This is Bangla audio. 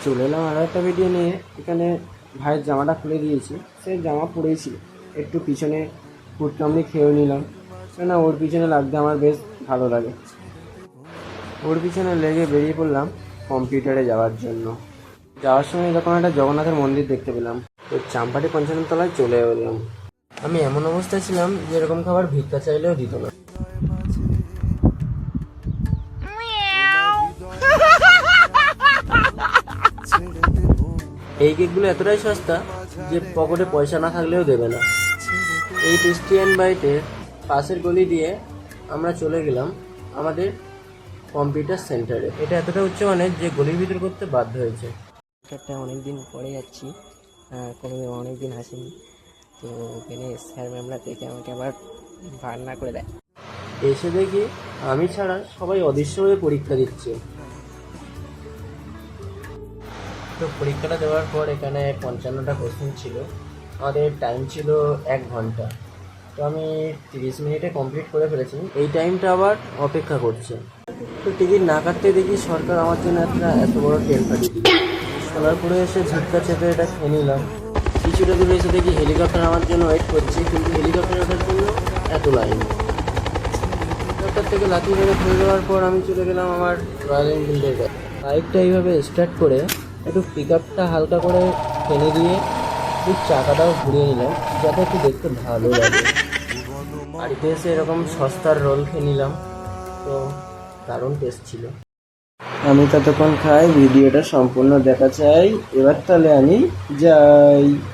চলে এলাম আরও একটা ভিডিও নিয়ে। এখানে ভাইয়ের জামাটা খুলে দিয়েছি, সে জামা পরেছি, একটু পিছনে ফুটকামড়ি খেয়েও নিলাম, কেননা ওর পিছনে লাগতে আমার বেশ ভালো লাগে। ওর পিছনে লেগে বেরিয়ে পড়লাম কম্পিউটারে যাওয়ার জন্য। যাওয়ার সময় যখন একটা জগন্নাথের মন্দির দেখতে পেলাম, তো চাম্পাটি ৫৫ তলায় চলে এলাম। আমি এমন অবস্থায় ছিলাম যে এরকম খাবার ভিক্ষা চাইলেও দিত না। এই কেকগুলো এতটাই সস্তা যে পকেটে পয়সা না থাকলেও দেবে না। এই টেস্টি অ্যান্ড বাইটের পাশের গলি দিয়ে আমরা চলে গেলাম আমাদের কম্পিউটার সেন্টারে। এটা এতটা উচ্চমানের যে গলির ভিতর করতে বাধ্য হয়েছে। একটা অনেকদিন পরে যাচ্ছি, কোনো অনেকদিন আসেনি, তো এখানে স্যার ম্যামরা দেখে আমাকে আবার ভাড়া করে দেয়। এসে দেখি আমি ছাড়া সবাই অদৃশ্য হয়ে পরীক্ষা দিচ্ছে। তো পরীক্ষাটা দেওয়ার পর এখানে ৫৫টা কোশ্চেন ছিল, আমাদের টাইম ছিল ১ ঘন্টা। তো আমি ৩০ মিনিটে কমপ্লিট করে ফেলেছি। এই টাইমটা আবার অপেক্ষা করছে। তো টিকিট না কাটতে দেখি সরকার আমার জন্য এত বড় ট্রেন পাঠিয়ে দিল। সোনারপুরে এসে ঝটকা চেপে এটা খেয়ে নিলাম। কিছুটা দূরে এসে দেখি হেলিকপ্টার আমার জন্য ওয়েট করছে, কিন্তু হেলিকপ্টার ওঠার জন্য এত লাইন। হেলিকপ্টার থেকে লাথি মেরে ফেলে দেওয়ার পর আমি চলে গেলাম আমার রয়্যাল এনফিল্ডের কাছে। বাইকটা এইভাবে স্টার্ট করে একটু পিক আপটা হালকা করে টেনে দিয়ে একটু চাকাটাও ঘুরিয়ে নিলাম, যাতে একটু দেখতে ভালো লাগে। বাড়িতে এসে এরকম সস্তার রোল খেয়ে নিলাম, তো দারুণ টেস্ট ছিল। আমি ততক্ষণ খাই, ভিডিওটা সম্পূর্ণ দেখা চাই। এবার তাহলে আমি যাই।